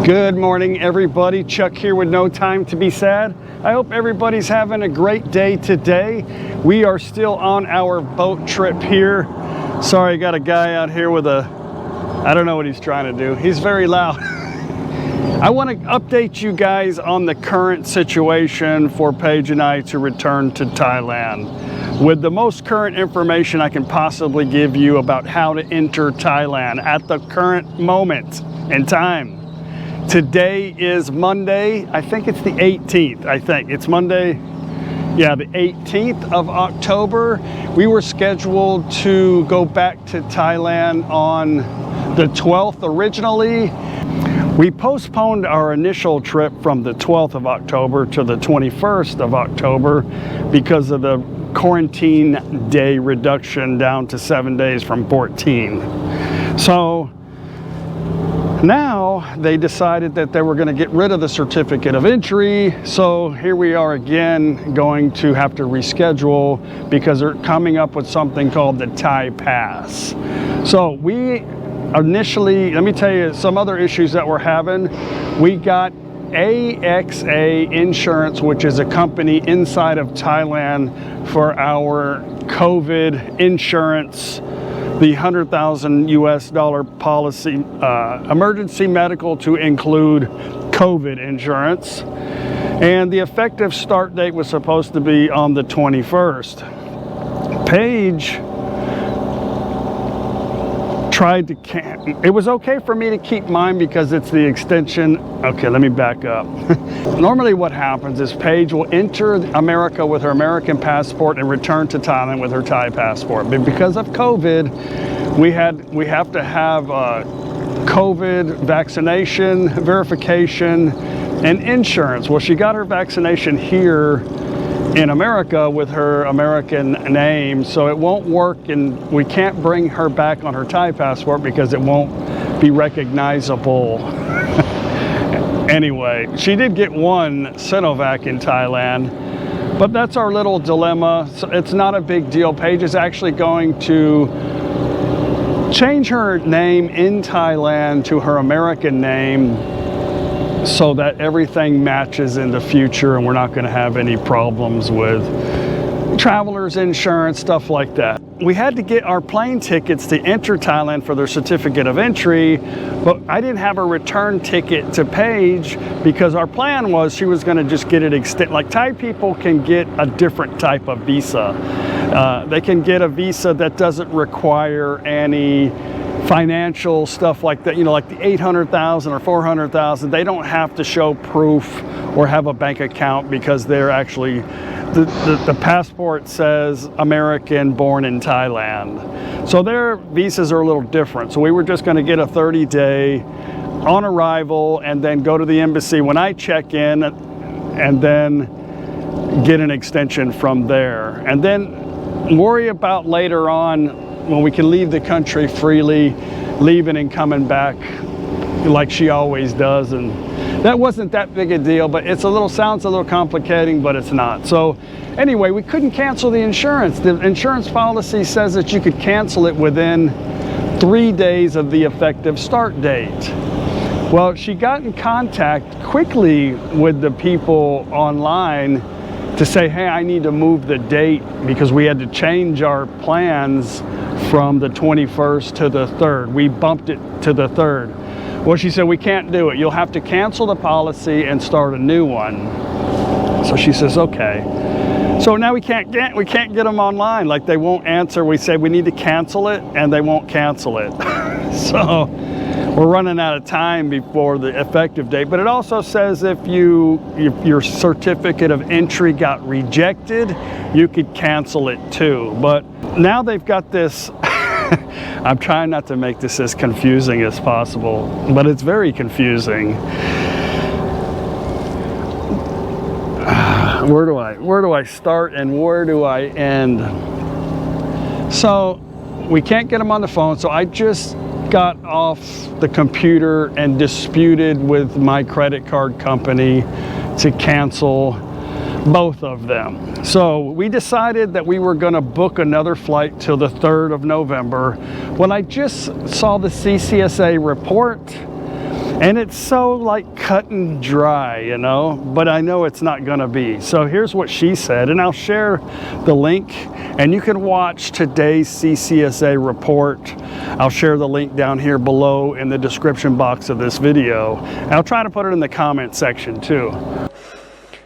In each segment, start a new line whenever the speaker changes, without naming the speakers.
Good morning, everybody. Chuck here with No Time to Be Sad. I hope everybody's having a great day today. We are still on our boat trip here. Sorry, I got a guy out here with I don't know what he's trying to do. He's very loud. I want to update you guys on the current situation for Paige and I to return to Thailand with the most current information I can possibly give you about how to enter Thailand at the current moment in time. Today is Monday. I think it's the 18th. I think it's Monday. Yeah, the 18th of October. We were scheduled to go back to Thailand on the 12th originally. We postponed our initial trip from the 12th of October to the 21st of October because of the quarantine day reduction down to 7 days from 14. So now they decided that they were going to get rid of the certificate of entry. So here we are again going to have to reschedule because they're coming up with something called the Thai Pass. So we initially, let me tell you some other issues that we're having. We got AXA Insurance, which is a company inside of Thailand for our COVID insurance, the $100,000 US policy, emergency medical to include COVID insurance. And the effective start date was supposed to be on the 21st. Paige tried to it was okay for me to keep mine because it's the extension. Okay, let me back up. Normally what happens is Paige will enter America with her American passport and return to Thailand with her Thai passport. But because of COVID, we have to have COVID vaccination, verification, and insurance. Well, she got her vaccination here in America with her American name, so it won't work, and we can't bring her back on her Thai passport because it won't be recognizable. Anyway, she did get one Sinovac in Thailand, but that's our little dilemma. So it's not a big deal. Paige is actually going to change her name in Thailand to her American name so that everything matches in the future and we're not going to have any problems with travelers insurance, stuff like that. We had to get our plane tickets to enter Thailand for their certificate of entry, but I didn't have a return ticket to Paige because our plan was she was going to just get it extended. Like Thai people can get a different type of visa. They can get a visa that doesn't require any financial stuff like that, you know, like the 800,000 or 400,000. They don't have to show proof or have a bank account because they're actually the passport says American born in Thailand. So their visas are a little different. So we were just going to get a 30-day on arrival and then go to the embassy when I check in and then get an extension from there. And then worry about later on when we can leave the country freely, leaving and coming back like she always does. And that wasn't that big a deal, but sounds a little complicating, but it's not. So anyway, we couldn't cancel the insurance. The insurance policy says that you could cancel it within 3 days of the effective start date. Well, she got in contact quickly with the people online to say, hey, I need to move the date because we had to change our plans from the 21st to the 3rd. We bumped it to the 3rd. Well, she said, we can't do it. You'll have to cancel the policy and start a new one. So she says, okay. So now we can't get them online. Like they won't answer. We say we need to cancel it and they won't cancel it. So we're running out of time before the effective date. But it also says if your certificate of entry got rejected, you could cancel it too. But now they've got this. I'm trying not to make this as confusing as possible, but it's very confusing. Where do I start and where do I end? So we can't get them on the phone, so I just got off the computer and disputed with my credit card company to cancel both of them. So we decided that we were going to book another flight till the 3rd of November. When I just saw the CCSA report, And it's so like cut and dry, you know, but I know it's not going to be. So here's what she said, and I'll share the link, and you can watch today's CCSA report. I'll share the link down here below in the description box of this video. I'll try to put it in the comment section too.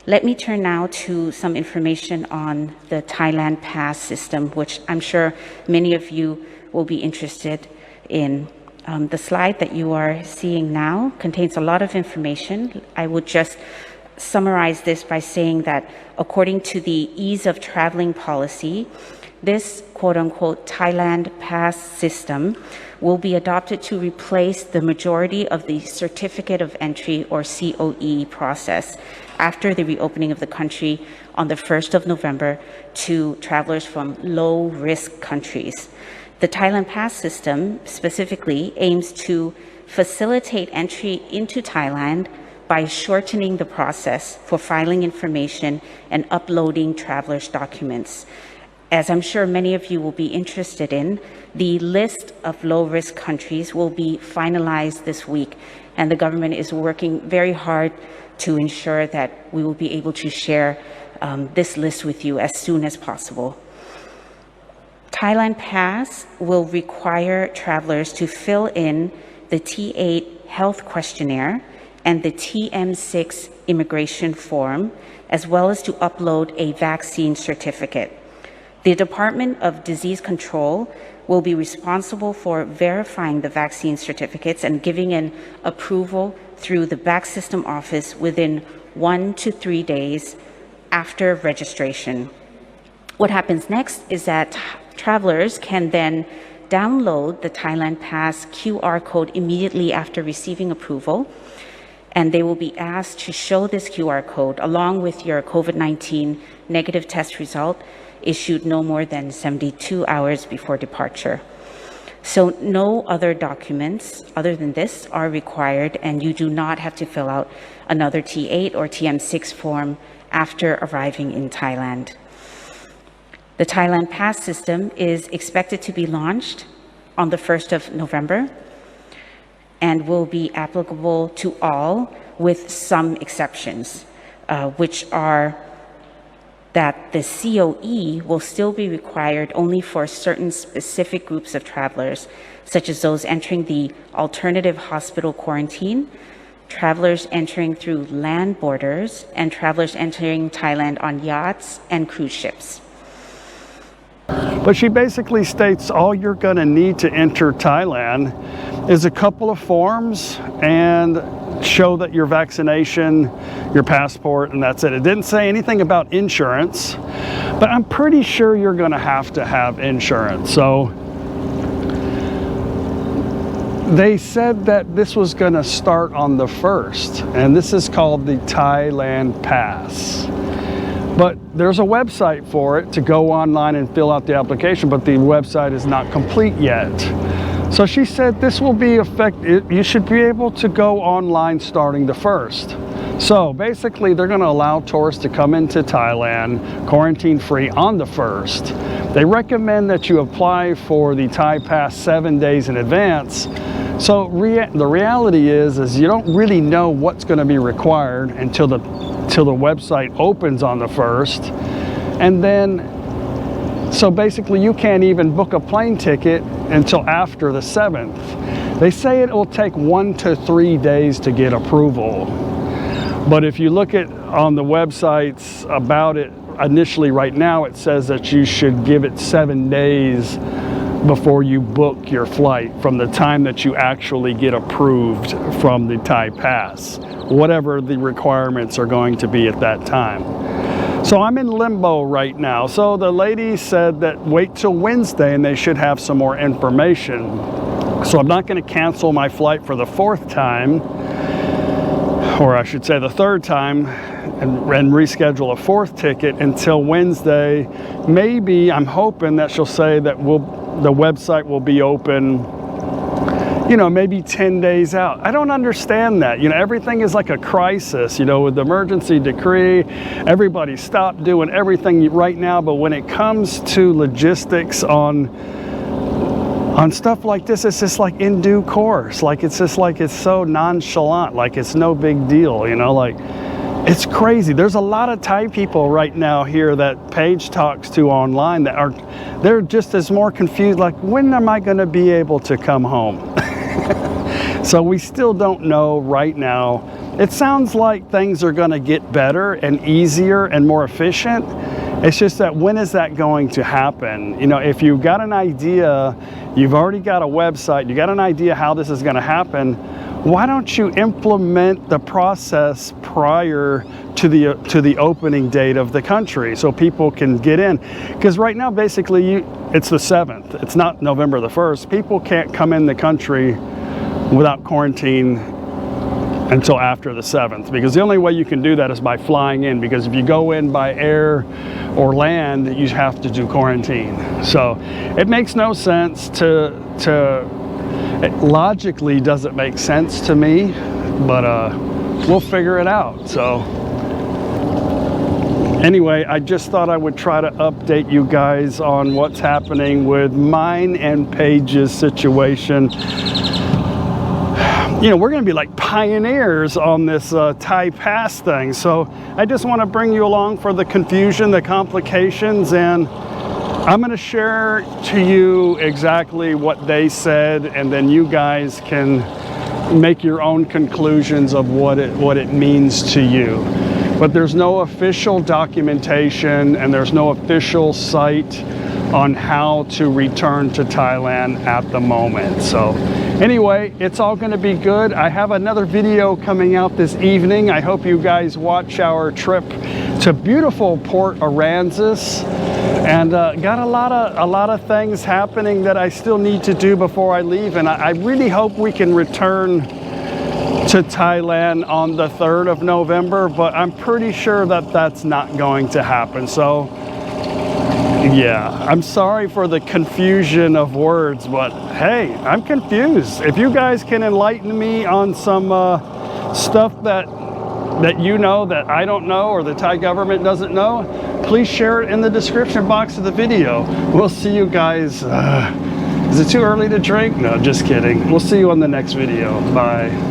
Let me turn now to some information on the Thailand Pass system, which I'm sure many of you will be interested in. The slide that you are seeing now contains a lot of information. I would just summarize this by saying that according to the ease of traveling policy, this quote-unquote Thailand Pass system will be adopted to replace the majority of the Certificate of Entry or COE process after the reopening of the country on the 1st of November to travelers from low-risk countries. The Thailand Pass system specifically aims to facilitate entry into Thailand by shortening the process for filing information and uploading travelers' documents. As I'm sure many of you will be interested in, the list of low-risk countries will be finalized this week, and the government is working very hard to ensure that we will be able to share this list with you as soon as possible. Thailand Pass will require travelers to fill in the T8 health questionnaire and the TM6 immigration form, as well as to upload a vaccine certificate. The Department of Disease Control will be responsible for verifying the vaccine certificates and giving an approval through the back system office within 1 to 3 days after registration. What happens next is that travelers can then download the Thailand Pass QR code immediately after receiving approval, and they will be asked to show this QR code along with your COVID-19 negative test result issued no more than 72 hours before departure. So no other documents other than this are required, and you do not have to fill out another T8 or TM6 form after arriving in Thailand. The Thailand Pass system is expected to be launched on the 1st of November and will be applicable to all with some exceptions, which are that the COE will still be required only for certain specific groups of travelers, such as those entering the alternative hospital quarantine, travelers entering through land borders, and travelers entering Thailand on yachts and cruise ships.
But she basically states all you're going to need to enter Thailand is a couple of forms and show that your vaccination, your passport, and that's it. It didn't say anything about insurance, but I'm pretty sure you're going to have insurance. So they said that this was going to start on the 1st, and this is called the Thailand Pass. But there's a website for it to go online and fill out the application, but the website is not complete yet. So she said this will be effective. You should be able to go online starting the 1st. So basically they're going to allow tourists to come into Thailand quarantine free on the 1st. They recommend that you apply for the Thai Pass 7 days in advance. So the reality is you don't really know what's going to be required until the website opens on the 1st. And then, so basically you can't even book a plane ticket until after the 7th. They say it will take 1 to 3 days to get approval. But if you look at on the websites about it initially right now, it says that you should give it 7 days before you book your flight from the time that you actually get approved from the Thai Pass, whatever the requirements are going to be at that time. So I'm in limbo right now. So the lady said that wait till Wednesday and they should have some more information. So I'm not going to cancel my flight for the 4th time, or I should say the 3rd time, and reschedule a 4th ticket until Wednesday. Maybe I'm hoping that she'll say that the website will be open, you know, maybe 10 days out. I don't understand that. You know, everything is like a crisis, you know, with the emergency decree, everybody stopped doing everything right now. But when it comes to logistics on on stuff like this, it's just like in due course. Like it's just like it's so nonchalant, like it's no big deal, you know, like it's crazy. There's a lot of Thai people right now here that Paige talks to online that they're just as more confused, like when am I going to be able to come home? So we still don't know right now. It sounds like things are going to get better and easier and more efficient. It's just that when is that going to happen? You know, if you've got an idea, you've already got a website, you got an idea how this is going to happen, why don't you implement the process prior to the opening date of the country so people can get in? Because right now, basically, it's the 7th. It's not November the 1st. People can't come in the country without quarantine until after the 7th, because the only way you can do that is by flying in, because if you go in by air or land, you have to do quarantine. So it makes no sense it logically doesn't make sense to me, but we'll figure it out. So anyway, I just thought I would try to update you guys on what's happening with mine and Paige's situation. You know, we're going to be like pioneers on this Thai pass thing. So I just want to bring you along for the confusion, the complications, and I'm going to share to you exactly what they said, and then you guys can make your own conclusions of what it means to you. But there's no official documentation and there's no official site on how to return to Thailand at the moment. So anyway, it's all going to be good. I have another video coming out this evening. I hope you guys watch our trip to beautiful Port Aransas, and got a lot of things happening that I still need to do before I leave, and I really hope we can return to Thailand on the 3rd of November, but I'm pretty sure that that's not going to happen. So yeah, I'm sorry for the confusion of words, but hey, I'm confused. If you guys can enlighten me on some stuff that you know that I don't know or the Thai government doesn't know, please share it in the description box of the video. We'll see you guys. Is it too early to drink? No, just kidding. We'll see you on the next video. Bye.